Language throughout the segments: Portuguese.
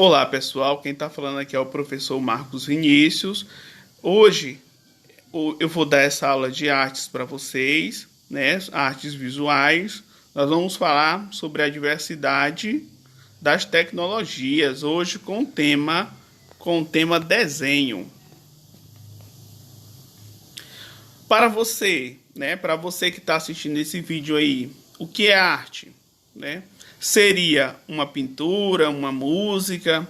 Olá pessoal, quem está falando aqui é o professor Marcos Vinícius. Hoje eu vou dar essa aula de artes para vocês, né? Artes visuais. Nós vamos falar sobre a diversidade das tecnologias, hoje com o tema desenho. Para você, né? Para você que está assistindo esse vídeo aí, o que é arte, né? Seria uma pintura, uma música,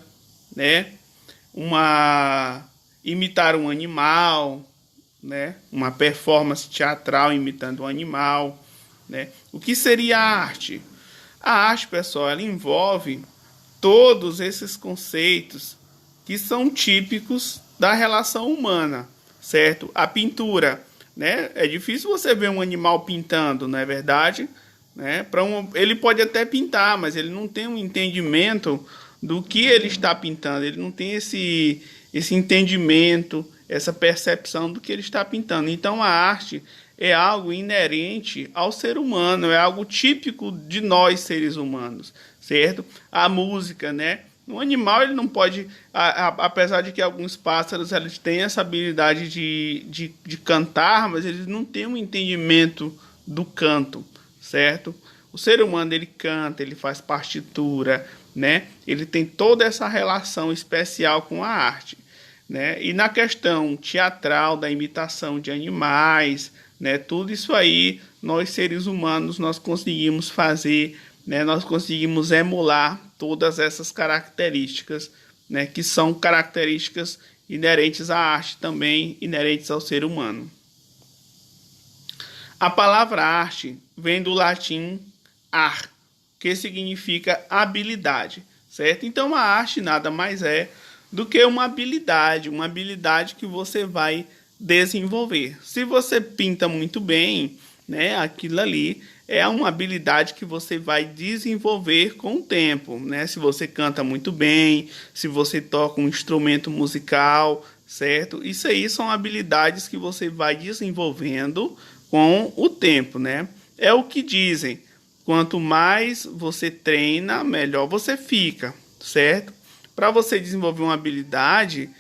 né? Imitar um animal, né? Uma performance teatral imitando um animal, né? O que seria a arte? A arte, pessoal, ela envolve todos esses conceitos que são típicos da relação humana, certo? A pintura, né? É difícil você ver um animal pintando, não é verdade? Né? Ele pode até pintar, mas ele não tem um entendimento do que ele está pintando. Ele não tem esse entendimento, essa percepção do que ele está pintando. Então a arte é algo inerente ao ser humano, é algo típico de nós seres humanos, certo? A música, né? O animal ele não pode, apesar de que alguns pássaros eles têm essa habilidade de cantar, mas eles não têm um entendimento do canto, certo? O ser humano ele canta, ele faz partitura, né? Ele tem toda essa relação especial com a arte, né? E na questão teatral da imitação de animais, né? Tudo isso aí nós seres humanos nós conseguimos fazer, né? Nós conseguimos emular todas essas características, né? Que são características inerentes à arte também, inerentes ao ser humano. A palavra arte vem do latim ar, que significa habilidade, certo? Então a arte nada mais é do que uma habilidade que você vai desenvolver. Se você pinta muito bem, né, aquilo ali é uma habilidade que você vai desenvolver com o tempo, né? Se você canta muito bem, se você toca um instrumento musical, certo? Isso aí são habilidades que você vai desenvolvendo com o tempo, né? É o que dizem, quanto mais você treina, melhor você fica, certo? Para você desenvolver uma habilidade,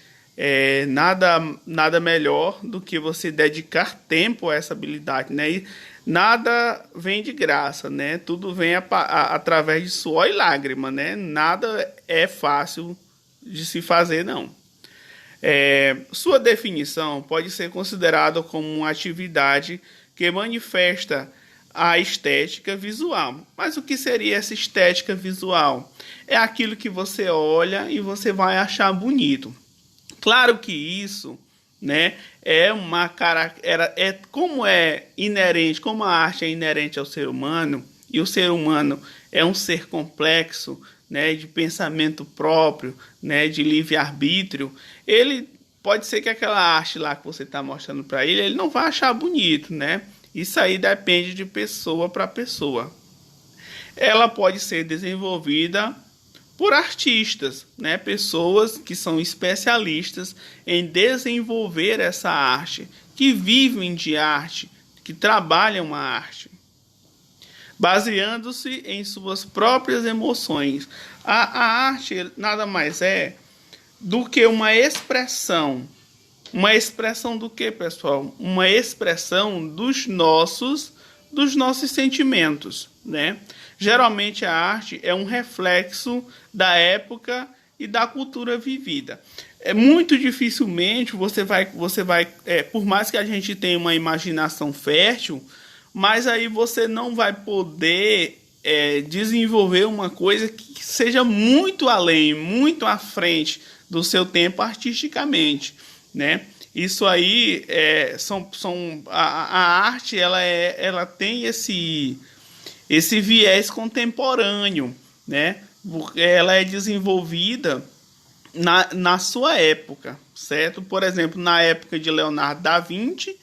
nada melhor do que você dedicar tempo a essa habilidade, né? E nada vem de graça, né? Tudo vem através de suor e lágrima, né? Nada é fácil de se fazer, não. Sua definição pode ser considerada como uma atividade que manifesta a estética visual. Mas o que seria essa estética visual? É aquilo que você olha e você vai achar bonito. Claro que isso, né, como é inerente, como a arte é inerente ao ser humano, e o ser humano é um ser complexo, né, de pensamento próprio, né, de livre-arbítrio, ele pode ser que aquela arte lá que você está mostrando para ele não vai achar bonito, né? Isso aí depende de pessoa para pessoa. Ela pode ser desenvolvida por artistas, né? Pessoas que são especialistas em desenvolver essa arte, que vivem de arte, que trabalham a arte, baseando-se em suas próprias emoções. A arte nada mais é do que uma expressão. Uma expressão do que, pessoal? Uma expressão dos nossos sentimentos, né? Geralmente a arte é um reflexo da época e da cultura vivida. Muito dificilmente você vai, por mais que a gente tenha uma imaginação fértil, mas aí você não vai poder desenvolver uma coisa que seja muito além, muito à frente do seu tempo artisticamente, né? Isso aí a arte ela tem esse viés contemporâneo, né? Ela é desenvolvida na sua época, certo? Por exemplo, na época de Leonardo da Vinci,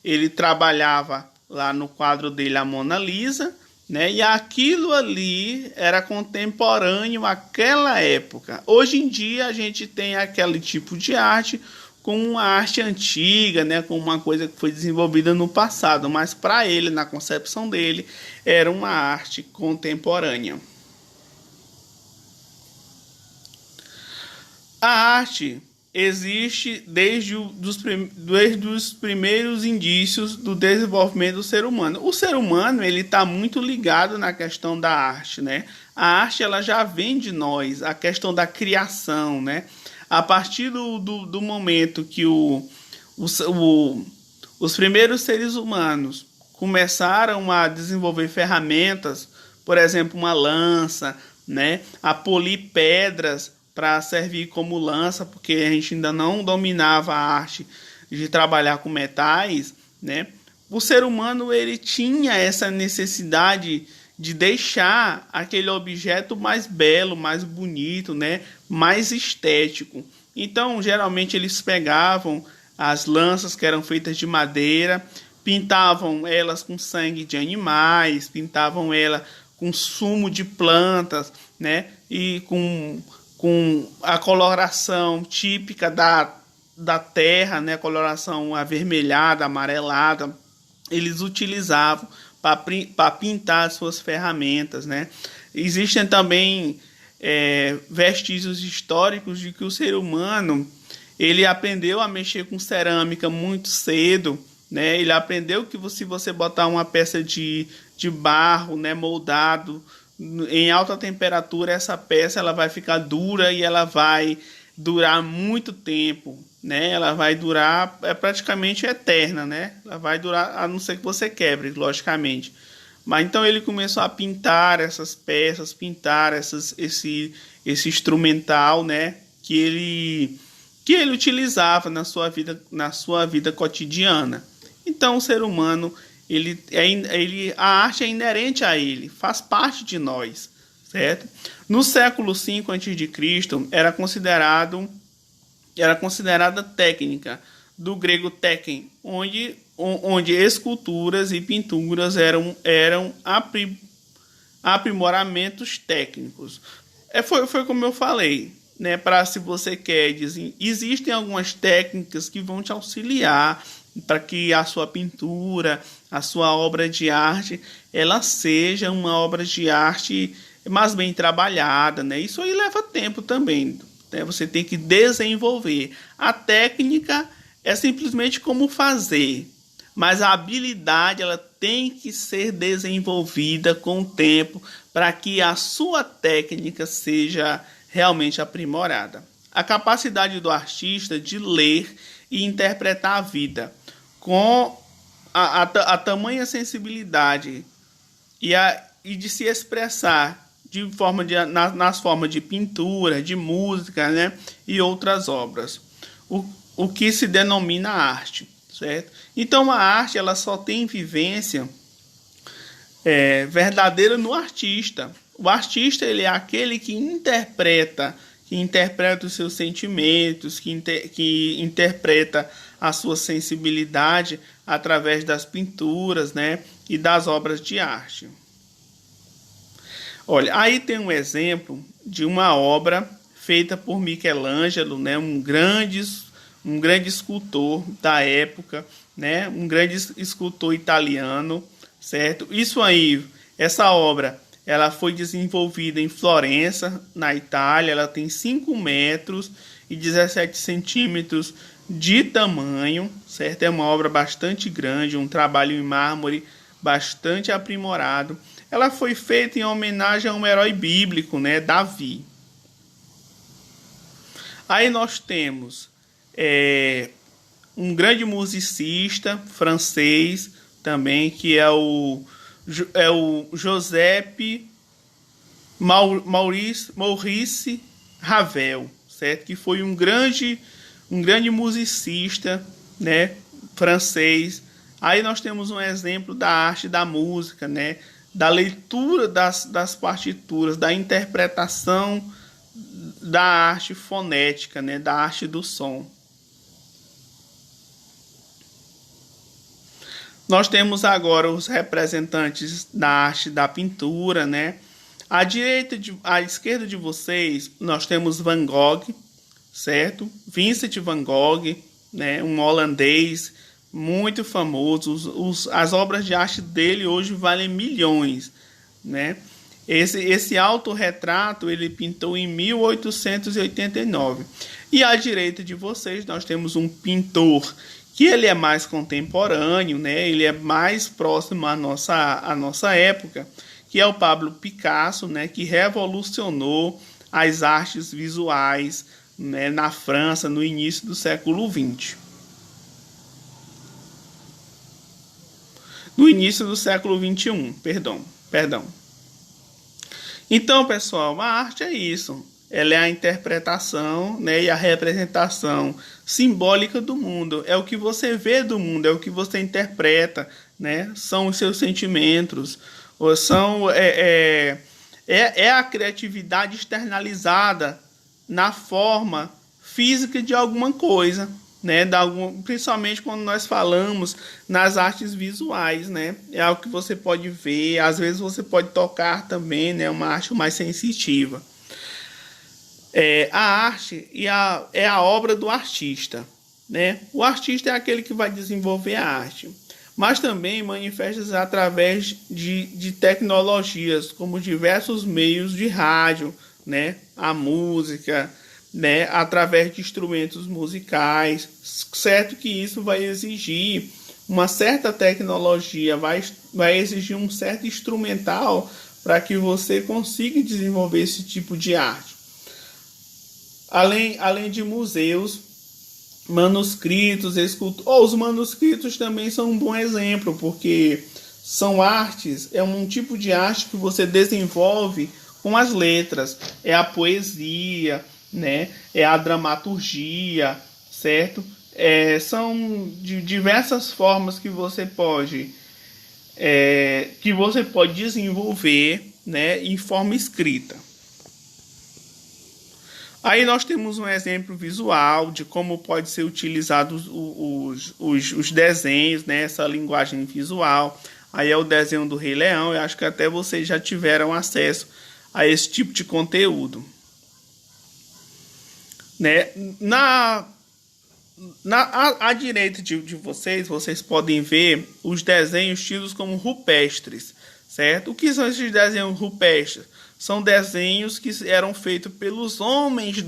ele trabalhava lá no quadro dele a Mona Lisa, né? E aquilo ali era contemporâneo àquela época. Hoje em dia a gente tem aquele tipo de arte como uma arte antiga, né, como uma coisa que foi desenvolvida no passado, mas para ele, na concepção dele, era uma arte contemporânea. arte existe desde os primeiros indícios do desenvolvimento do ser humano. O ser humano ele está muito ligado na questão da arte, né? A arte ela já vem de nós, a questão da criação, né? A partir do momento que os primeiros seres humanos começaram a desenvolver ferramentas, por exemplo, uma lança, né? A polir pedras para servir como lança, porque a gente ainda não dominava a arte de trabalhar com metais, né? O ser humano ele tinha essa necessidade de deixar aquele objeto mais belo, mais bonito, né? Mais estético. Então, geralmente eles pegavam as lanças que eram feitas de madeira, pintavam elas com sangue de animais, pintavam ela com sumo de plantas, né? E com a coloração típica da terra, né? Coloração avermelhada, amarelada, eles utilizavam para pintar as suas ferramentas, né? Existem também vestígios históricos de que o ser humano ele aprendeu a mexer com cerâmica muito cedo, né? Ele aprendeu que se você botar uma peça de barro, né, moldado em alta temperatura, essa peça ela vai ficar dura e ela vai durar muito tempo, né? Ela vai durar praticamente eterna, né? Ela vai durar a não ser que você quebre, logicamente. Mas então ele começou a pintar essas peças, pintar esse instrumental, né? Que ele utilizava na sua vida cotidiana. Então o ser humano a arte é inerente a ele, faz parte de nós, certo? No século V a.C. era considerada técnica, do grego téken, onde esculturas e pinturas eram aprimoramentos técnicos. Foi como eu falei, né? Se você quer, existem algumas técnicas que vão te auxiliar para que a sua pintura, a sua obra de arte, ela seja uma obra de arte mais bem trabalhada, né? Isso aí leva tempo também, né? Você tem que desenvolver. A técnica é simplesmente como fazer, mas a habilidade ela tem que ser desenvolvida com o tempo para que a sua técnica seja realmente aprimorada. A capacidade do artista de ler e interpretar a vida com a tamanha sensibilidade e de se expressar nas formas de pintura, de música, né, e outras obras. O que se denomina arte, certo? Então a arte ela só tem vivência verdadeira no artista. O artista ele é aquele que interpreta os seus sentimentos, que interpreta a sua sensibilidade através das pinturas, né, e das obras de arte. Olha, aí tem um exemplo de uma obra feita por Michelangelo, né, um grande escultor da época, né, um grande escultor italiano, certo? Essa obra, ela foi desenvolvida em Florença, na Itália. Ela tem 5 metros e 17 centímetros de tamanho, certo? É uma obra bastante grande, um trabalho em mármore bastante aprimorado. Ela foi feita em homenagem a um herói bíblico, né, Davi. Aí nós temos um grande musicista francês também, que é o Joseph Maurice Ravel, certo? Que foi um grande musicista, né, francês. Aí nós temos um exemplo da arte da música, né, da leitura das partituras, da interpretação da arte fonética, né, da arte do som. Nós temos agora os representantes da arte da pintura, né? À esquerda de vocês, nós temos Van Gogh, certo? Vincent Van Gogh, né? Um holandês muito famoso. As obras de arte dele hoje valem milhões, né? Esse autorretrato ele pintou em 1889. E à direita de vocês nós temos um pintor que ele é mais contemporâneo, né? Ele é mais próximo à nossa época, que é o Pablo Picasso, né? Que revolucionou as artes visuais, né? Na França no início do século XX. No início do século XXI, perdão. Então, pessoal, a arte é isso. Ela é a interpretação, né, e a representação simbólica do mundo. É o que você vê do mundo, é o que você interpreta, né? São os seus sentimentos, ou é a criatividade externalizada na forma física de alguma coisa, né? Principalmente quando nós falamos nas artes visuais, né? É algo que você pode ver, às vezes você pode tocar também, né? Uma arte mais sensitiva. A arte é a obra do artista, né? O artista é aquele que vai desenvolver a arte, mas também manifesta-se através de tecnologias, como diversos meios de rádio, né? A música, né? Através de instrumentos musicais, certo que isso vai exigir uma certa tecnologia, vai exigir um certo instrumental para que você consiga desenvolver esse tipo de arte. Além de museus, manuscritos, os manuscritos também são um bom exemplo, porque são artes, é um tipo de arte que você desenvolve com as letras, é a poesia, né? É a dramaturgia, certo? São de diversas formas que você pode desenvolver, né? Em forma escrita. Aí nós temos um exemplo visual de como pode ser utilizado os desenhos, né? Essa linguagem visual. Aí é o desenho do Rei Leão. Eu acho que até vocês já tiveram acesso a esse tipo de conteúdo, né? À direita de vocês podem ver os desenhos tidos como rupestres, certo? O que são esses desenhos rupestres? São desenhos que eram feitos pelos homens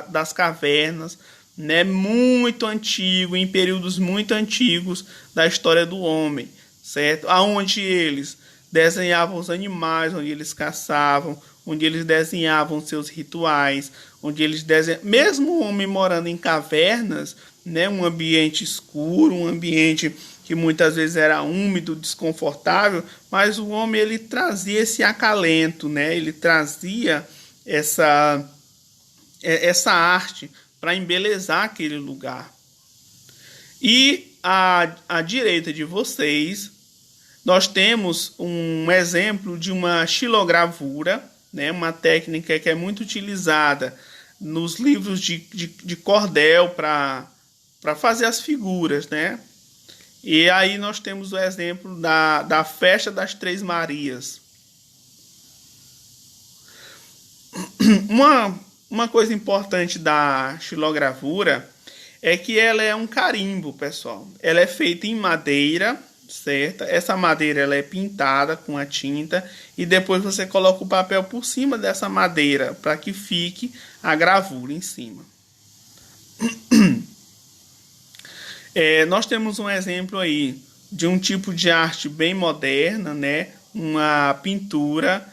das cavernas, né? Muito antigo, em períodos muito antigos da história do homem, certo? Aonde eles desenhavam os animais, onde eles caçavam, onde eles desenhavam seus rituais, onde eles desenhavam, mesmo o homem morando em cavernas, né, um ambiente escuro, um ambiente que muitas vezes era úmido, desconfortável, mas o homem ele trazia esse acalento, né? Ele trazia essa arte para embelezar aquele lugar. E à direita de vocês, nós temos um exemplo de uma xilogravura, né? Uma técnica que é muito utilizada nos livros de cordel para fazer as figuras, né? E aí nós temos o exemplo da Festa das Três Marias. Uma coisa importante da xilogravura é que ela é um carimbo, pessoal. Ela é feita em madeira, certo? Essa madeira ela é pintada com a tinta e depois você coloca o papel por cima dessa madeira para que fique a gravura em cima. Nós temos um exemplo aí de um tipo de arte bem moderna, né? Uma pintura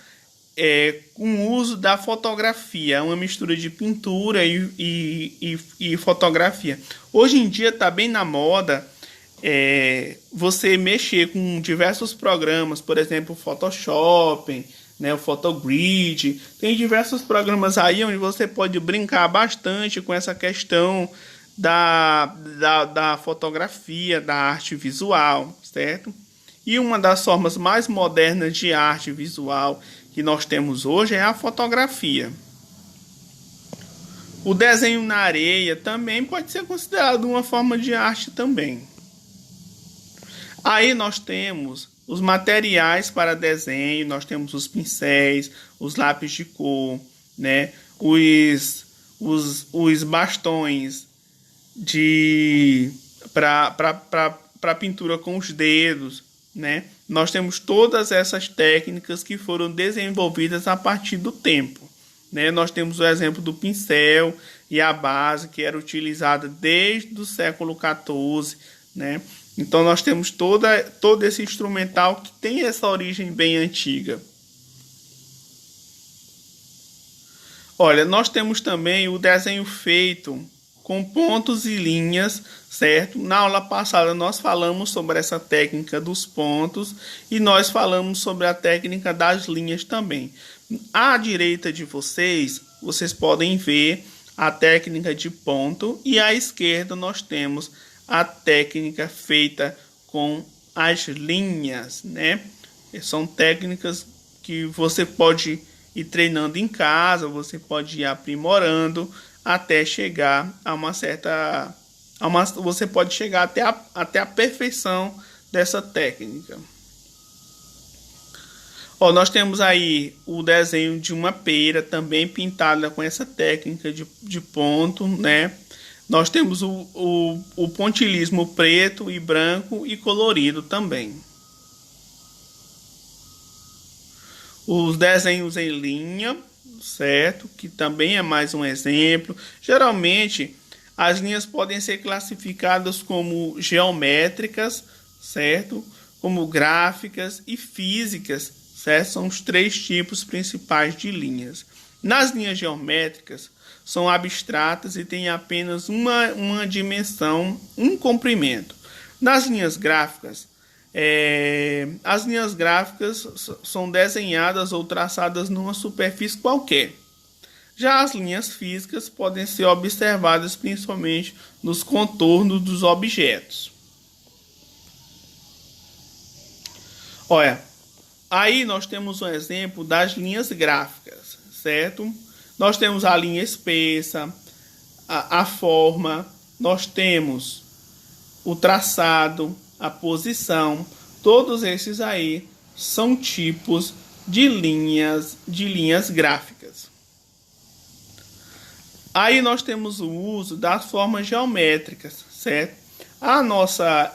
com uso da fotografia, uma mistura de pintura e fotografia. Hoje em dia está bem na moda você mexer com diversos programas, por exemplo, o Photoshop, né, o Photogrid. Tem diversos programas aí onde você pode brincar bastante com essa questão da fotografia, da arte visual, certo? E uma das formas mais modernas de arte visual que nós temos hoje é a fotografia. O desenho na areia também pode ser considerado uma forma de arte também. Aí nós temos os materiais para desenho, nós temos os pincéis, os lápis de cor, né? Os bastões para pintura com os dedos, né? Nós temos todas essas técnicas que foram desenvolvidas a partir do tempo, né? Nós temos o exemplo do pincel e a base, que era utilizada desde o século XIV, né? Então nós temos todo esse instrumental que tem essa origem bem antiga. Olha, nós temos também o desenho feito com pontos e linhas, certo? Na aula passada nós falamos sobre essa técnica dos pontos e nós falamos sobre a técnica das linhas também. À direita de vocês, vocês podem ver a técnica de ponto e à esquerda nós temos a técnica feita com as linhas, né? São técnicas que você pode ir treinando em casa, você pode ir aprimorando até chegar a uma certa... você pode chegar até a perfeição dessa técnica. Ó, nós temos aí o desenho de uma pera também pintada com essa técnica de ponto, né? Nós temos o pontilhismo preto e branco e colorido também. Os desenhos em linha, certo? Que também é mais um exemplo. Geralmente, as linhas podem ser classificadas como geométricas, certo? Como gráficas e físicas, certo? São os 3 tipos principais de linhas. Nas linhas geométricas, são abstratas e têm apenas uma dimensão, um comprimento. Nas linhas gráficas, as linhas gráficas são desenhadas ou traçadas numa superfície qualquer. Já as linhas físicas podem ser observadas principalmente nos contornos dos objetos. Olha, aí nós temos um exemplo das linhas gráficas, certo? Nós temos a linha espessa, a forma, nós temos o traçado, a posição, todos esses aí são tipos de linhas gráficas. Aí nós temos o uso das formas geométricas, certo? A nossa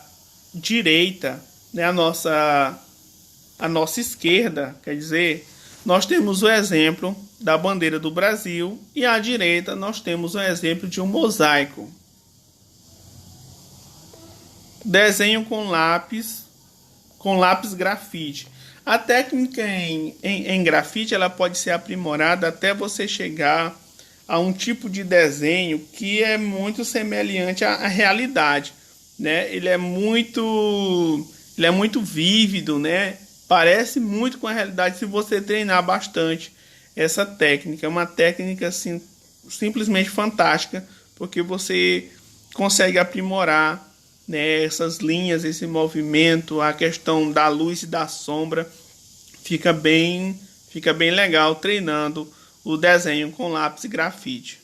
direita, né, a nossa esquerda, quer dizer, nós temos o exemplo da bandeira do Brasil e à direita nós temos o exemplo de um mosaico. Desenho com lápis grafite. A técnica em grafite ela pode ser aprimorada até você chegar a um tipo de desenho que é muito semelhante à realidade, né? Ele é muito vívido, né? Parece muito com a realidade se você treinar bastante essa técnica. É uma técnica assim, simplesmente fantástica, porque você consegue aprimorar, né, essas linhas, esse movimento, a questão da luz e da sombra. Fica bem legal treinando o desenho com lápis grafite.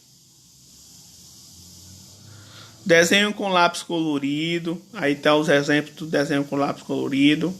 Desenho com lápis colorido. Aí tá os exemplos do desenho com lápis colorido.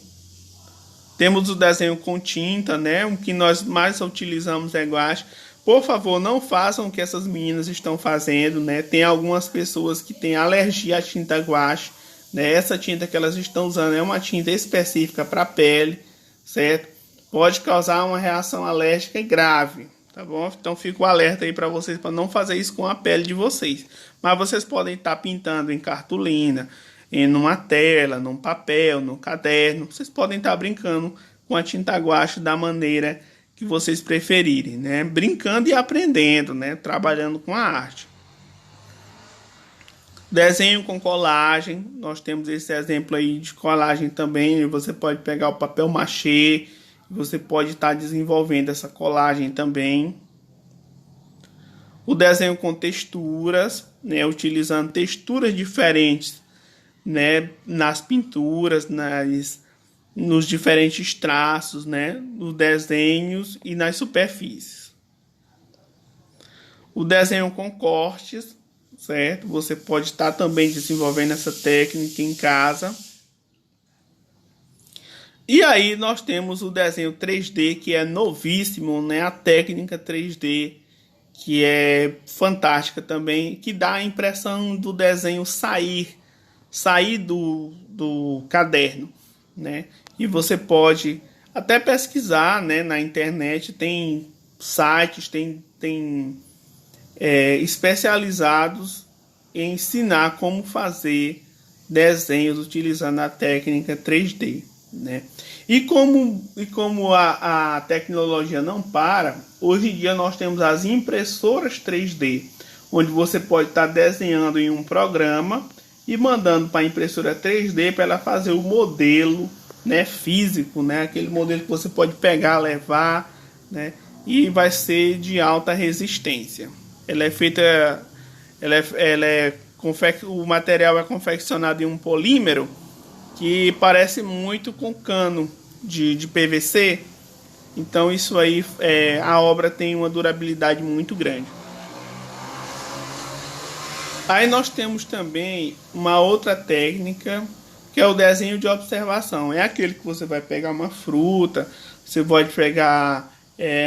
Temos o desenho com tinta, né? O que nós mais utilizamos é guache. Por favor, não façam o que essas meninas estão fazendo, né? Tem algumas pessoas que têm alergia à tinta guache, né? Essa tinta que elas estão usando é uma tinta específica para a pele, certo? Pode causar uma reação alérgica grave, tá bom? Então fica o alerta aí para vocês, para não fazer isso com a pele de vocês. Mas vocês podem estar pintando em cartolina, numa tela, num papel, num caderno. Vocês podem estar brincando com a tinta guache da maneira que vocês preferirem, né? Brincando e aprendendo, né? Trabalhando com a arte. Desenho com colagem. Nós temos esse exemplo aí de colagem também. Você pode pegar o papel machê. Você pode estar desenvolvendo essa colagem também. O desenho com texturas, né? Utilizando texturas diferentes, né, nas pinturas, nos diferentes traços, né, nos desenhos e nas superfícies. O desenho com cortes, certo? Você pode estar também desenvolvendo essa técnica em casa. E aí nós temos o desenho 3D, que é novíssimo, né? A técnica 3D, que é fantástica também, que dá a impressão do desenho sair do caderno, né? E você pode até pesquisar, né, na internet, tem sites, especializados em ensinar como fazer desenhos utilizando a técnica 3D, né? E como a tecnologia não para, hoje em dia nós temos as impressoras 3D, onde você pode estar desenhando em um programa e mandando para a impressora 3D para ela fazer o modelo, né, físico, né, aquele modelo que você pode pegar, levar, né, e vai ser de alta resistência. Ela é feita, o material é confeccionado em um polímero que parece muito com cano de PVC. Então isso aí, a obra tem uma durabilidade muito grande. Aí nós temos também uma outra técnica, que é o desenho de observação. É aquele que você vai pegar uma fruta, você pode pegar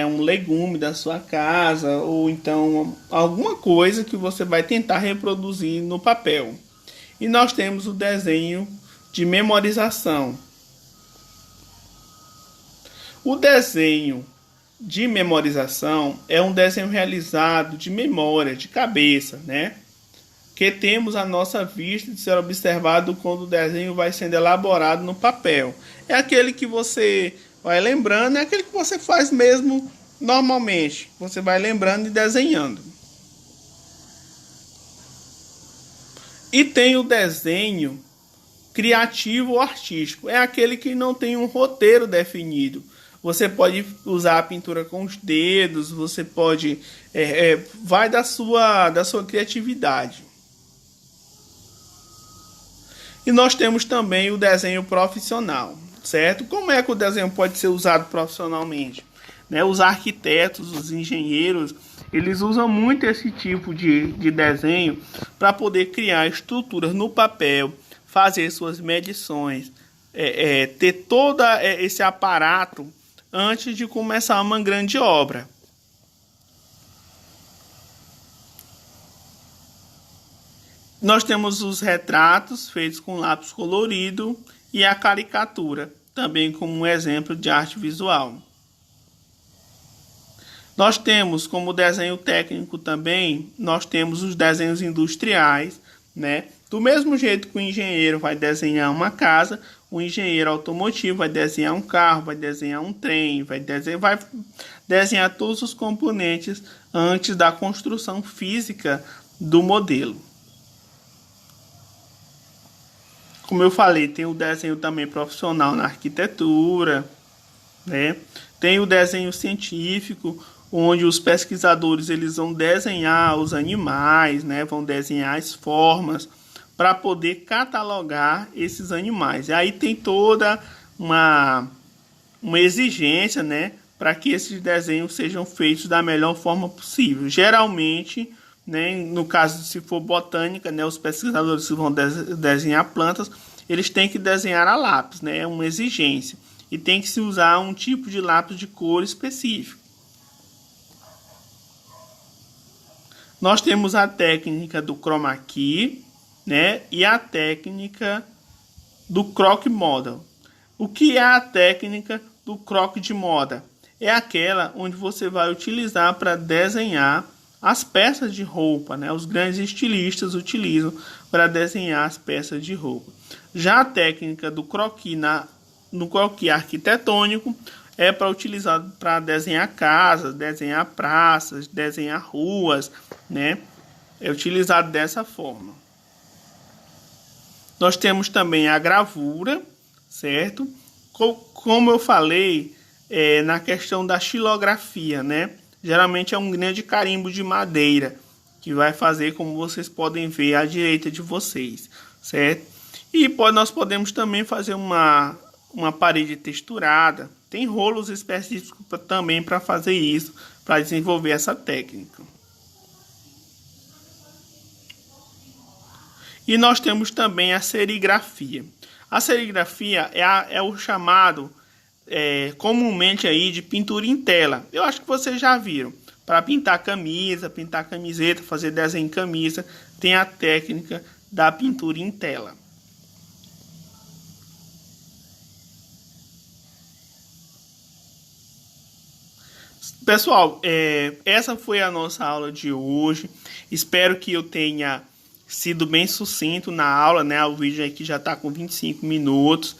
um legume da sua casa, ou então alguma coisa que você vai tentar reproduzir no papel. E nós temos o desenho de memorização. O desenho de memorização é um desenho realizado de memória, de cabeça, né? Que temos a nossa vista de ser observado quando o desenho vai sendo elaborado no papel. É aquele que você vai lembrando, é aquele que você faz mesmo normalmente. Você vai lembrando e desenhando. E tem o desenho criativo ou artístico. É aquele que não tem um roteiro definido. Você pode usar a pintura com os dedos, você pode... vai da sua criatividade. E nós temos também o desenho profissional, certo? Como é que o desenho pode ser usado profissionalmente? Né? Os arquitetos, os engenheiros, eles usam muito esse tipo de desenho para poder criar estruturas no papel, fazer suas medições, ter todo esse aparato antes de começar uma grande obra. Nós temos os retratos feitos com lápis colorido e a caricatura, também como um exemplo de arte visual. Nós temos como desenho técnico também, nós temos os desenhos industriais, né? Do mesmo jeito que o engenheiro vai desenhar uma casa, o engenheiro automotivo vai desenhar um carro, vai desenhar um trem, vai desenhar todos os componentes antes da construção física do modelo. Como eu falei, tem o desenho também profissional na arquitetura, né? Tem o desenho científico, onde os pesquisadores eles vão desenhar os animais, né? Vão desenhar as formas para poder catalogar esses animais. E aí tem toda uma exigência, né? Para que esses desenhos sejam feitos da melhor forma possível. Geralmente, né, no caso, se for botânica, né, os pesquisadores que vão desenhar plantas, eles têm que desenhar a lápis, né, é uma exigência. E tem que se usar um tipo de lápis de cor específico. Nós temos a técnica do chroma key, né, e a técnica do croquis model. O que é a técnica do croquis de moda? É aquela onde você vai utilizar para desenhar as peças de roupa, né? Os grandes estilistas utilizam para desenhar as peças de roupa. Já a técnica do croquis no croquis arquitetônico é para utilizar para desenhar casas, desenhar praças, desenhar ruas, né? É utilizado dessa forma. Nós temos também a gravura, certo? Como eu falei, na questão da xilografia, né? Geralmente é um grande carimbo de madeira, que vai fazer, como vocês podem ver à direita de vocês, certo? E nós podemos também fazer uma parede texturada. Tem rolos específicos também para fazer isso, para desenvolver essa técnica. E nós temos também a serigrafia. A serigrafia é o chamado comumente aí de pintura em tela. Eu acho que vocês já viram. Para pintar camisa, pintar camiseta, fazer desenho em camisa, tem a técnica da pintura em tela. pessoal, essa foi a nossa aula de hoje. Espero que eu tenha sido bem sucinto na aula, né? O vídeo aqui já está com 25 minutos.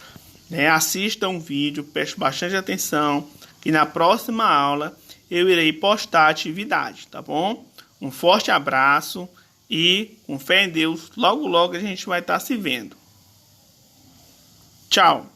Né? Assista um vídeo, preste bastante atenção. E na próxima aula eu irei postar a atividade, tá bom? Um forte abraço e, com fé em Deus, logo logo a gente vai estar se vendo. Tchau!